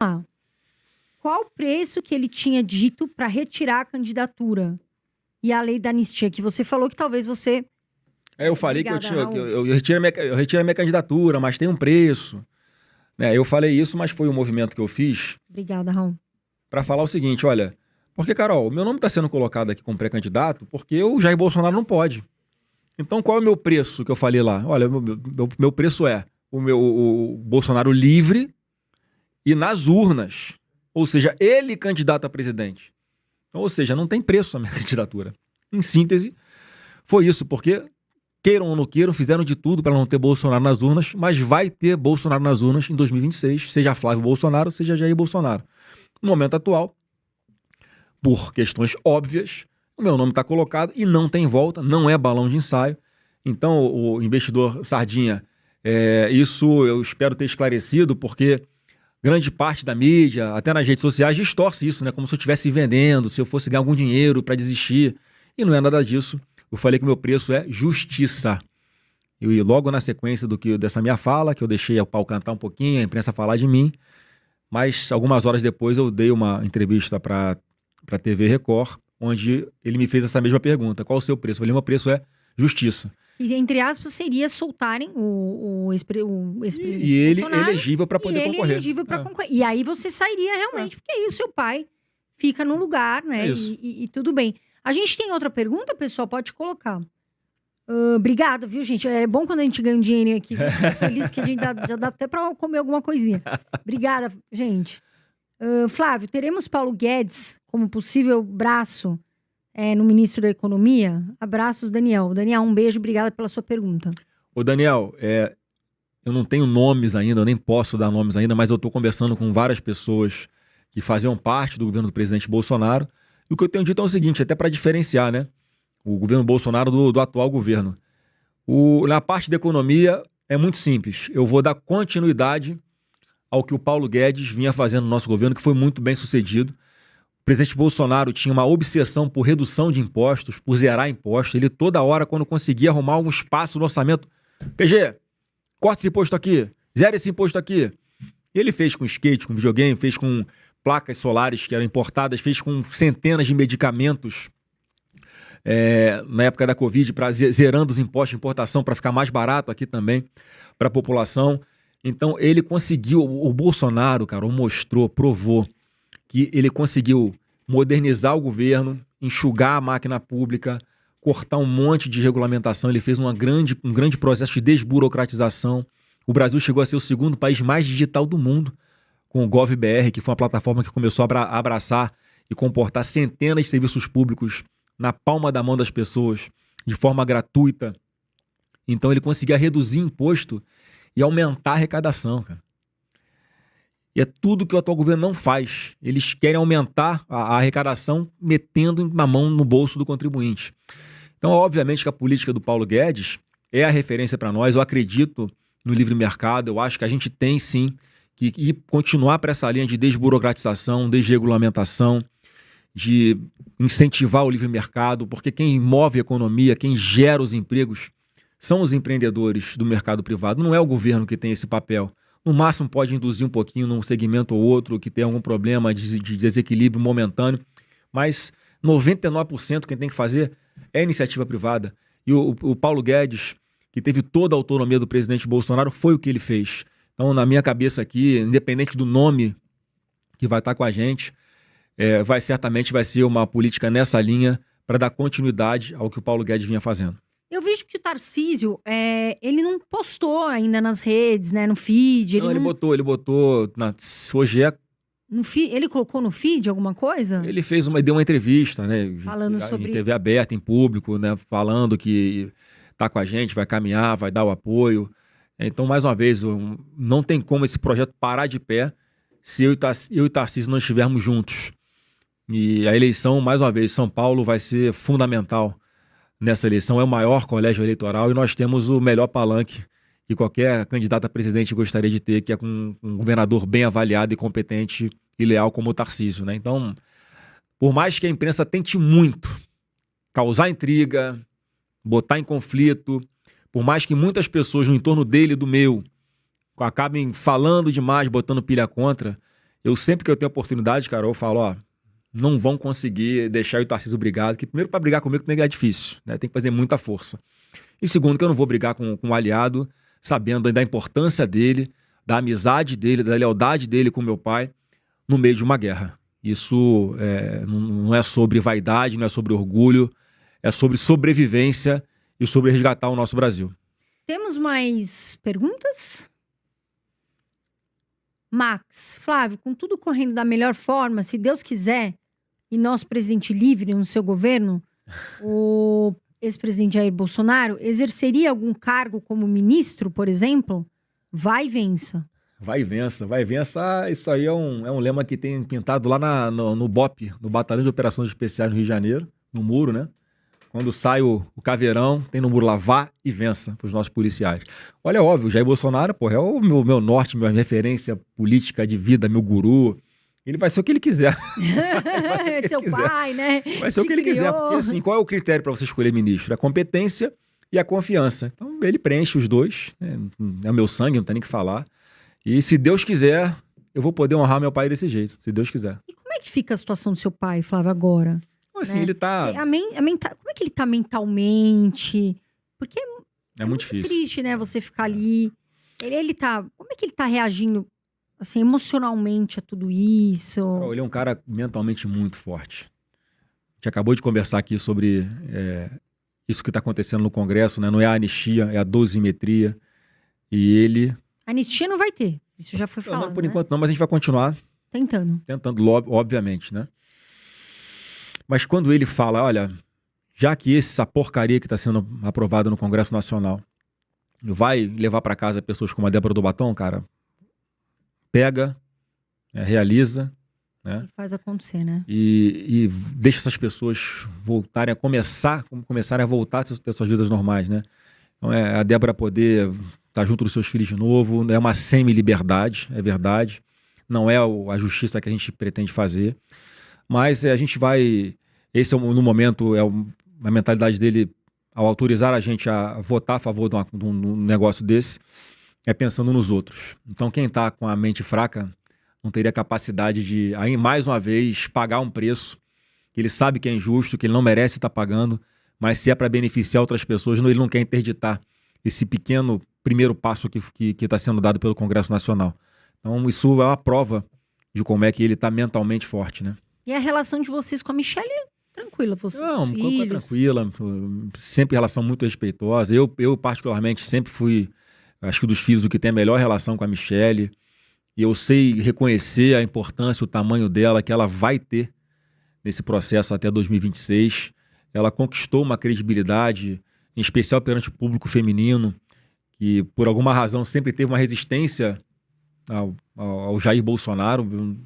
Ah, qual o preço que ele tinha dito para retirar a candidatura? E a lei da anistia, que você falou que talvez você... Eu falei Obrigada, que Raul. eu retiro a minha candidatura, mas tem um preço. Né? Eu falei isso, mas foi um movimento que eu fiz Obrigada, Raul. para falar o seguinte, olha, porque, Carol, o meu nome está sendo colocado aqui como pré-candidato porque o Jair Bolsonaro não pode. Então, qual é o meu preço que eu falei lá? Olha, meu preço é o Bolsonaro livre e nas urnas. Ou seja, ele candidato a presidente. Ou seja, não tem preço a minha candidatura. Em síntese, foi isso, porque, queiram ou não queiram, fizeram de tudo para não ter Bolsonaro nas urnas, mas vai ter Bolsonaro nas urnas em 2026, seja Flávio Bolsonaro, seja Jair Bolsonaro. No momento atual, por questões óbvias, o meu nome está colocado e não tem volta, não é balão de ensaio. Então, o investidor Sardinha, isso eu espero ter esclarecido, porque grande parte da mídia, até nas redes sociais, distorce isso, né? Como se eu estivesse vendendo, se eu fosse ganhar algum dinheiro para desistir. E não é nada disso. Eu falei que o meu preço é justiça. E logo na sequência dessa minha fala, que eu deixei o pau cantar um pouquinho, a imprensa falar de mim, mas algumas horas depois eu dei uma entrevista para a TV Record, onde ele me fez essa mesma pergunta: qual o seu preço? Eu falei: meu preço é justiça. E, entre aspas, seria soltarem o ex-presidente E ele Bolsonaro. elegível para poder concorrer. Elegível para concorrer. E aí você sairia realmente, porque aí o seu pai fica no lugar, né? E tudo bem. A gente tem outra pergunta, pessoal? Pode colocar. Obrigada, viu, gente? É bom quando a gente ganha um dinheirinho aqui. Fico feliz que a gente já dá até para comer alguma coisinha. Obrigada, gente. Flávio, teremos Paulo Guedes como possível braço no ministro da Economia? Abraços, Daniel. Daniel, um beijo, obrigada pela sua pergunta. Ô, Daniel, eu não tenho nomes ainda, eu nem posso dar nomes ainda, mas eu estou conversando com várias pessoas que faziam parte do governo do presidente Bolsonaro. E o que eu tenho dito é o seguinte, até para diferenciar, né, o governo Bolsonaro do atual governo. Na parte da economia é muito simples. Eu vou dar continuidade ao que o Paulo Guedes vinha fazendo no nosso governo, que foi muito bem sucedido. O presidente Bolsonaro tinha uma obsessão por redução de impostos, por zerar impostos. Ele toda hora, quando conseguia arrumar algum espaço no orçamento, PG, corta esse imposto aqui, zera esse imposto aqui. Ele fez com skate, com videogame, fez com placas solares que eram importadas, fez com centenas de medicamentos na época da Covid, zerando os impostos de importação para ficar mais barato aqui também para a população. Então ele conseguiu, o Bolsonaro, cara, provou que ele conseguiu modernizar o governo, enxugar a máquina pública, cortar um monte de regulamentação. Ele fez um grande processo de desburocratização. O Brasil chegou a ser o segundo país mais digital do mundo, com o GovBR, que foi uma plataforma que começou a abraçar e comportar centenas de serviços públicos na palma da mão das pessoas, de forma gratuita. Então ele conseguia reduzir imposto e aumentar a arrecadação, cara. E é tudo que o atual governo não faz. Eles querem aumentar a arrecadação metendo na mão no bolso do contribuinte. Então, obviamente que a política do Paulo Guedes é a referência para nós. Eu acredito no livre mercado. Eu acho que a gente tem, sim, que continuar para essa linha de desburocratização, desregulamentação, de incentivar o livre mercado, porque quem move a economia, quem gera os empregos, são os empreendedores do mercado privado. Não é o governo que tem esse papel. No máximo pode induzir um pouquinho num segmento ou outro que tem algum problema de desequilíbrio momentâneo, mas 99% quem tem que fazer é a iniciativa privada. E o Paulo Guedes, que teve toda a autonomia do presidente Bolsonaro, foi o que ele fez. Então, na minha cabeça aqui, independente do nome que vai estar com a gente, certamente vai ser uma política nessa linha para dar continuidade ao que o Paulo Guedes vinha fazendo. Eu vejo que o Tarcísio, ele não postou ainda nas redes, né, no feed. Ele botou hoje no feed, ele colocou no feed alguma coisa? Ele deu uma entrevista, né? Falando sobre... Em TV aberta, em público, né? Falando que tá com a gente, vai caminhar, vai dar o apoio. Então, mais uma vez, não tem como esse projeto parar de pé se eu e Tarcísio não estivermos juntos. E a eleição, mais uma vez, São Paulo vai ser fundamental nessa eleição. É o maior colégio eleitoral e nós temos o melhor palanque que qualquer candidato a presidente gostaria de ter, que é com um governador bem avaliado e competente e leal como o Tarcísio, né? Então, por mais que a imprensa tente muito causar intriga, botar em conflito, por mais que muitas pessoas no entorno dele e do meu acabem falando demais, botando pilha contra, Eu sempre que eu tenho oportunidade, cara, eu falo, ó, não vão conseguir deixar o Tarcísio brigar, que primeiro para brigar comigo é difícil, né? Tem que fazer muita força. E segundo, que eu não vou brigar com um aliado, sabendo da importância dele, da amizade dele, da lealdade dele com meu pai, no meio de uma guerra. Isso não é sobre vaidade, não é sobre orgulho, é sobre sobrevivência e sobre resgatar o nosso Brasil. Temos mais perguntas? Max, Flávio, com tudo correndo da melhor forma, se Deus quiser, e nosso presidente livre no seu governo, o ex-presidente Jair Bolsonaro, exerceria algum cargo como ministro, por exemplo? Vai e vença. Vai e vença, vai e vença. Isso aí é um lema que tem pintado lá no BOP, no Batalhão de Operações Especiais no Rio de Janeiro, no muro, né? Quando sai o caveirão, tem no muro lá, vá e vença para os nossos policiais. Olha, é óbvio, o Jair Bolsonaro, é o meu norte, minha referência política de vida, meu guru. Ele vai ser o que ele quiser. Seu pai, né? Vai ser o que ele quiser. Porque, assim, qual é o critério para você escolher ministro? A competência e a confiança. Então, ele preenche os dois. É o meu sangue, não tem nem o que falar. E se Deus quiser, eu vou poder honrar meu pai desse jeito, se Deus quiser. E como é que fica a situação do seu pai, Flávio, agora? Assim, né? Ele tá... Como é que ele tá mentalmente? Porque é muito difícil. Triste, né? Você ficar ali. Ele tá... Como é que ele tá reagindo, assim, emocionalmente a tudo isso? Ele é um cara mentalmente muito forte. A gente acabou de conversar aqui sobre isso que está acontecendo no Congresso, né? Não é a anistia, é a dosimetria. E ele... Anistia não vai ter. Isso já foi falado, não, por enquanto não, mas a gente vai continuar... Tentando, obviamente, né? Mas quando ele fala, olha, já que essa porcaria que está sendo aprovada no Congresso Nacional vai levar para casa pessoas como a Débora do Batom, cara, pega, realiza, né? E faz acontecer, né? E deixa essas pessoas começarem a voltar a ter suas vidas normais, né? Então a Débora poder estar junto dos seus filhos de novo, é uma semi-liberdade, é verdade. Não é a justiça que a gente pretende fazer. Mas a gente vai... Esse, no momento, a mentalidade dele, ao autorizar a gente a votar a favor de um negócio desse, é pensando nos outros. Então, quem está com a mente fraca não teria capacidade de, aí, mais uma vez, pagar um preço que ele sabe que é injusto, que ele não merece estar pagando, mas se é para beneficiar outras pessoas, ele não quer interditar esse pequeno primeiro passo que está sendo dado pelo Congresso Nacional. Então, isso é uma prova de como é que ele está mentalmente forte, né? E a relação de vocês com a Michelle é tranquila? Tranquila, sempre relação muito respeitosa. Eu particularmente, sempre fui, acho que dos filhos, o que tem a melhor relação com a Michelle. E eu sei reconhecer a importância, o tamanho dela, que ela vai ter nesse processo até 2026. Ela conquistou uma credibilidade, em especial perante o público feminino, que por alguma razão sempre teve uma resistência ao Jair Bolsonaro.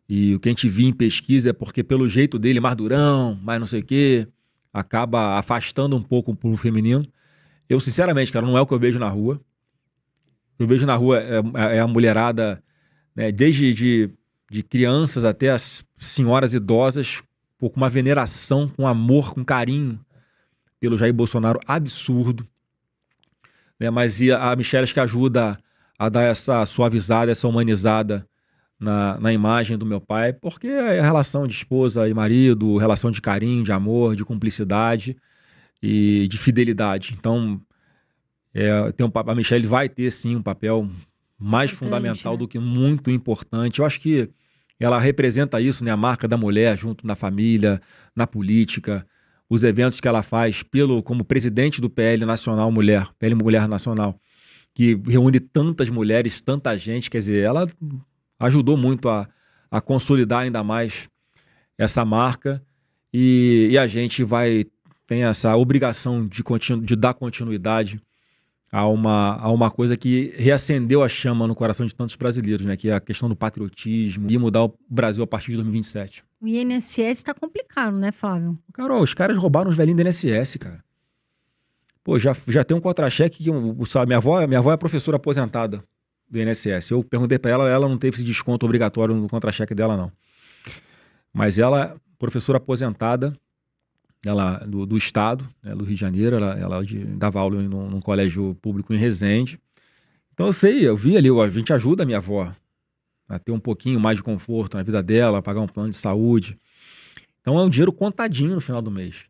E o que a gente viu em pesquisa é porque, pelo jeito dele, mais durão, mais não sei o quê, acaba afastando um pouco o público feminino. Eu, sinceramente, cara, não é o que eu vejo na rua. O que eu vejo na rua é a mulherada, né, desde de crianças até as senhoras idosas, com uma veneração, com amor, com carinho pelo Jair Bolsonaro absurdo. Né? Mas a Michelle acho que ajuda a dar essa suavizada, essa humanizada na imagem do meu pai, porque é a relação de esposa e marido, relação de carinho, de amor, de cumplicidade e de fidelidade. Então, a Michelle vai ter, sim, um papel mais fundamental, né? Do que muito importante. Eu acho que ela representa isso, né? A marca da mulher junto na família, na política, os eventos que ela faz como presidente do PL Nacional Mulher, PL Mulher Nacional, que reúne tantas mulheres, tanta gente, quer dizer, ela ajudou muito a consolidar ainda mais essa marca e a gente tem essa obrigação de dar continuidade a uma coisa que reacendeu a chama no coração de tantos brasileiros, né? Que é a questão do patriotismo e mudar o Brasil a partir de 2027. O INSS está complicado, né, Flávio? Carol, os caras roubaram os velhinhos do INSS, cara. Pô, já tem um contra-cheque que minha avó é professora aposentada do INSS. Eu perguntei para ela não teve esse desconto obrigatório no contra-cheque dela, não. Mas ela, professora aposentada, ela do Estado, né, do Rio de Janeiro, ela dava aula num colégio público em Resende. Então eu vi ali, a gente ajuda a minha avó. a ter um pouquinho mais de conforto na vida dela, pagar um plano de saúde. Então é um dinheiro contadinho no final do mês.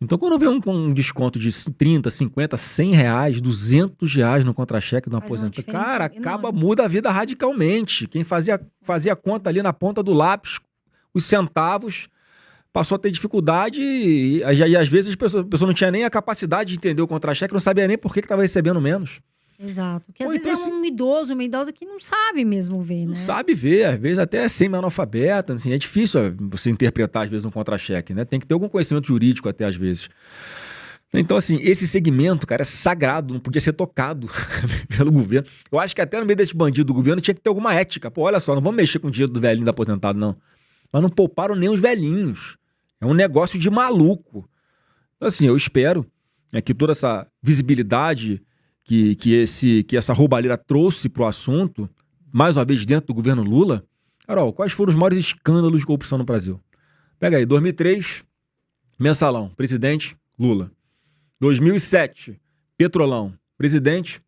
Então quando vem um desconto de 30, 50, 100 reais, 200 reais no contra-cheque do aposentado, cara, acaba, muda a vida radicalmente. Quem fazia conta ali na ponta do lápis, os centavos, passou a ter dificuldade e às vezes a pessoa não tinha nem a capacidade de entender o contra-cheque, não sabia nem por que estava recebendo menos. Exato. Porque às vezes então, é um idoso, uma idosa que não sabe mesmo ver, né? Não sabe ver, às vezes até é semi-analfabeta, assim, é difícil você interpretar às vezes um contra-cheque, né? Tem que ter algum conhecimento jurídico até às vezes. Então, assim, esse segmento, cara, é sagrado, não podia ser tocado pelo governo. Eu acho que até no meio desse bandido do governo tinha que ter alguma ética. Pô, olha só, não vamos mexer com o dinheiro do velhinho do aposentado, não. Mas não pouparam nem os velhinhos. É um negócio de maluco. Então, assim, eu espero que toda essa visibilidade que essa roubalheira trouxe para o assunto, mais uma vez dentro do governo Lula. Carol, quais foram os maiores escândalos de corrupção no Brasil? Pega aí, 2003, mensalão, presidente Lula. 2007, petrolão, presidente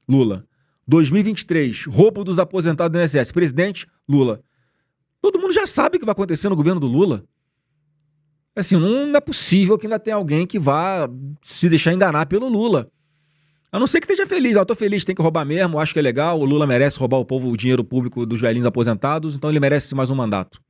Lula. 2023, roubo dos aposentados do INSS, presidente Lula. Todo mundo já sabe o que vai acontecer no governo do Lula. Assim, não é possível que ainda tenha alguém que vá se deixar enganar pelo Lula. A não ser que esteja feliz. Eu tô feliz, tem que roubar mesmo, acho que é legal, o Lula merece roubar o dinheiro público dos velhinhos aposentados, então ele merece mais um mandato.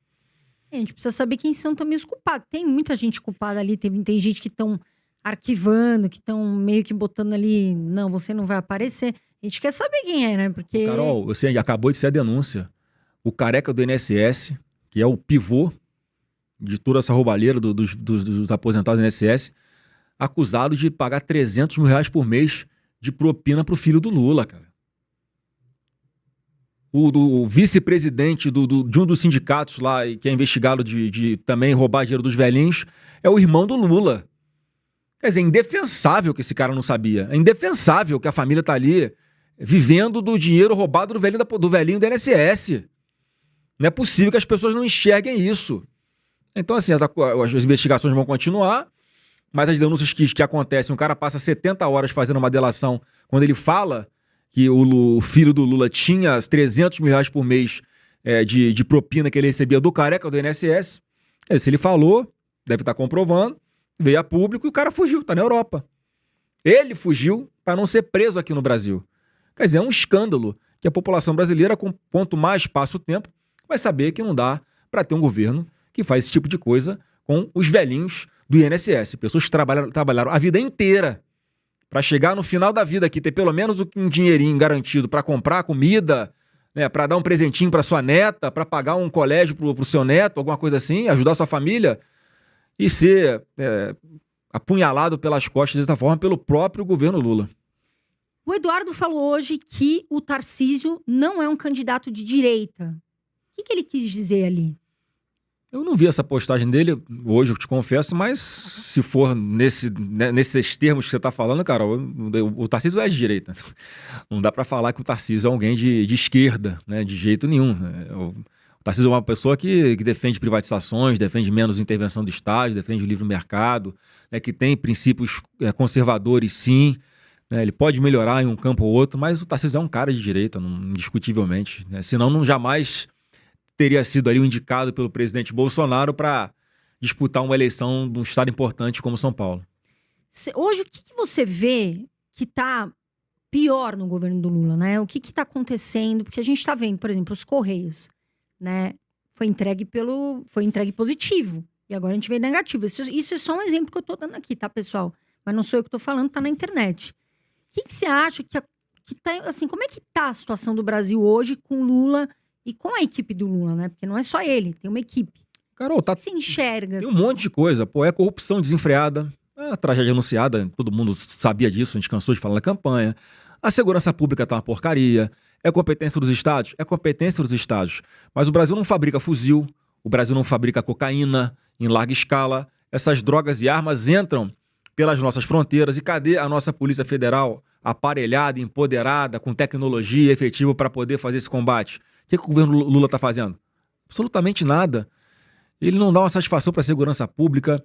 A gente precisa saber quem são também os culpados. Tem muita gente culpada ali, tem gente que estão arquivando, que estão meio que botando ali, não, você não vai aparecer. A gente quer saber quem é, né? Porque... Carol, você acabou de ser a denúncia. O careca do INSS, que é o pivô de toda essa roubalheira dos aposentados do INSS, acusado de pagar 300 mil reais por mês de propina pro filho do Lula, cara. O vice-presidente de um dos sindicatos lá, que é investigado de também roubar dinheiro dos velhinhos, é o irmão do Lula. Quer dizer, é indefensável que esse cara não sabia. É indefensável que a família tá ali vivendo do dinheiro roubado do velhinho do INSS. Não é possível que as pessoas não enxerguem isso. Então, assim, as investigações vão continuar, mas as denúncias que acontecem, o cara passa 70 horas fazendo uma delação, quando ele fala que o filho do Lula tinha 300 mil reais por mês de propina que ele recebia do careca do INSS. Se ele falou, deve estar comprovando, veio a público e o cara fugiu, tá na Europa. Ele fugiu para não ser preso aqui no Brasil. Quer dizer, é um escândalo que a população brasileira, quanto mais passa o tempo, vai saber que não dá para ter um governo que faz esse tipo de coisa com os velhinhos do INSS. Pessoas que trabalharam a vida inteira para chegar no final da vida aqui, ter pelo menos um dinheirinho garantido para comprar comida, né, para dar um presentinho para sua neta, para pagar um colégio pro seu neto, alguma coisa assim, ajudar sua família, e ser apunhalado pelas costas dessa forma pelo próprio governo Lula. O Eduardo falou hoje que o Tarcísio não é um candidato de direita. O que ele quis dizer ali? Eu não vi essa postagem dele hoje, eu te confesso, mas se for nesses termos que você está falando, cara, o Tarcísio é de direita. Não dá para falar que o Tarcísio é alguém de esquerda, né, de jeito nenhum. O Tarcísio é uma pessoa que defende privatizações, defende menos intervenção do Estado, defende o livre mercado, né, que tem princípios conservadores, sim. Né, ele pode melhorar em um campo ou outro, mas o Tarcísio é um cara de direita, indiscutivelmente. Né, senão não jamais teria sido ali o indicado pelo presidente Bolsonaro para disputar uma eleição de um estado importante como São Paulo. Hoje, o que você vê que está pior no governo do Lula, né? O que está acontecendo? Porque a gente está vendo, por exemplo, os Correios, né? Foi entregue positivo. E agora a gente vê negativo. Isso é só um exemplo que eu estou dando aqui, tá, pessoal? Mas não sou eu que estou falando, tá na internet. O que você acha que tá, assim, como é que tá a situação do Brasil hoje com Lula e com a equipe do Lula, né? Porque não é só ele, tem uma equipe. Carol, se enxerga. Tem assim, um monte de coisa. Pô, é corrupção desenfreada, é a tragédia anunciada, todo mundo sabia disso, a gente cansou de falar na campanha. A segurança pública tá uma porcaria. É competência dos estados? É competência dos estados. Mas o Brasil não fabrica fuzil, o Brasil não fabrica cocaína em larga escala. Essas drogas e armas entram pelas nossas fronteiras. E cadê a nossa Polícia Federal aparelhada, empoderada, com tecnologia efetiva para poder fazer esse combate? O que o governo Lula está fazendo? Absolutamente nada. Ele não dá uma satisfação para a segurança pública.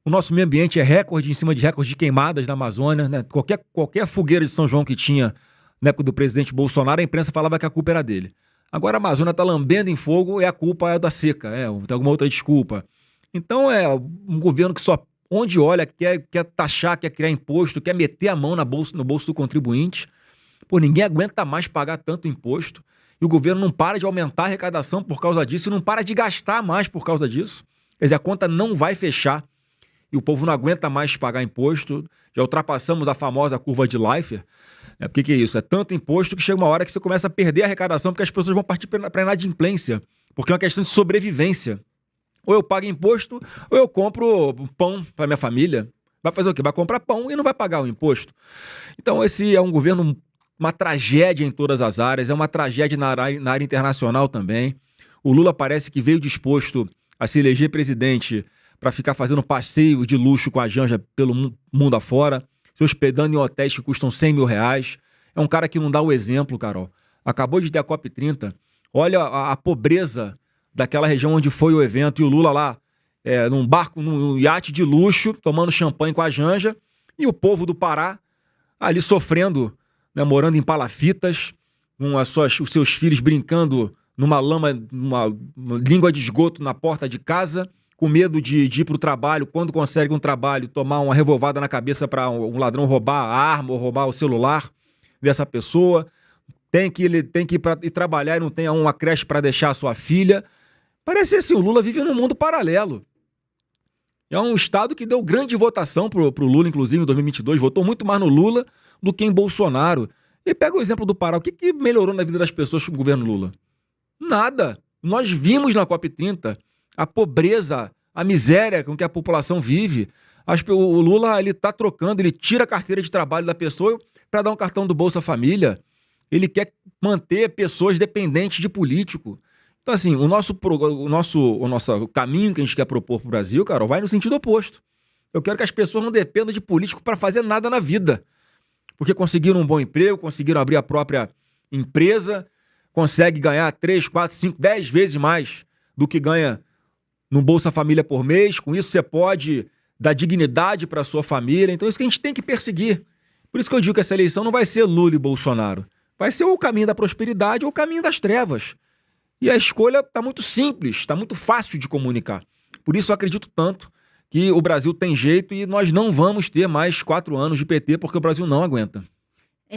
O nosso meio ambiente é recorde em cima de recorde de queimadas na Amazônia. Né? Qualquer fogueira de São João que tinha na época do presidente Bolsonaro, a imprensa falava que a culpa era dele. Agora a Amazônia está lambendo em fogo e a culpa é da seca, tem alguma outra desculpa. Então é um governo que só onde olha quer taxar, quer criar imposto, quer meter a mão no bolso do contribuinte. Pô, ninguém aguenta mais pagar tanto imposto e o governo não para de aumentar a arrecadação por causa disso e não para de gastar mais por causa disso. Quer dizer, a conta não vai fechar e o povo não aguenta mais pagar imposto. Já ultrapassamos a famosa curva de Laffer. Porque que é isso? É tanto imposto que chega uma hora que você começa a perder a arrecadação porque as pessoas vão partir para inadimplência. Porque é uma questão de sobrevivência. Ou eu pago imposto ou eu compro pão para minha família. Vai fazer o quê? Vai comprar pão e não vai pagar o imposto. Então esse é um governo, uma tragédia em todas as áreas, é uma tragédia na área internacional também. O Lula parece que veio disposto a se eleger presidente para ficar fazendo passeio de luxo com a Janja pelo mundo afora, se hospedando em hotéis que custam 100 mil reais. É um cara que não dá o exemplo, Carol. Acabou de ter a COP30. Olha a pobreza daquela região onde foi o evento, e o Lula lá, num barco, num iate de luxo, tomando champanhe com a Janja, e o povo do Pará ali sofrendo, né, morando em palafitas, com os seus filhos brincando numa lama, numa língua de esgoto na porta de casa, com medo de ir para o trabalho, quando consegue um trabalho, tomar uma revolvada na cabeça para um ladrão roubar a arma ou roubar o celular dessa pessoa. Tem que ir trabalhar e não tem uma creche para deixar a sua filha. Parece assim, o Lula vive num mundo paralelo. É um estado que deu grande votação pro Lula, inclusive, em 2022. Votou muito mais no Lula do que em Bolsonaro. E pega o exemplo do Pará. O que melhorou na vida das pessoas com o governo Lula? Nada. Nós vimos na COP30 a pobreza, a miséria com que a população vive. O Lula, ele tá trocando, ele tira a carteira de trabalho da pessoa para dar um cartão do Bolsa Família. Ele quer manter pessoas dependentes de político. Então, assim, o nosso caminho que a gente quer propor para o Brasil, Carol, vai no sentido oposto. Eu quero que as pessoas não dependam de político para fazer nada na vida. Porque conseguiram um bom emprego, conseguiram abrir a própria empresa, consegue ganhar 3, 4, 5, 10 vezes mais do que ganha no Bolsa Família por mês. Com isso, você pode dar dignidade para a sua família. Então, é isso que a gente tem que perseguir. Por isso que eu digo que essa eleição não vai ser Lula e Bolsonaro. Vai ser ou o caminho da prosperidade ou o caminho das trevas. E a escolha está muito simples, está muito fácil de comunicar. Por isso eu acredito tanto que o Brasil tem jeito e nós não vamos ter mais 4 anos de PT porque o Brasil não aguenta.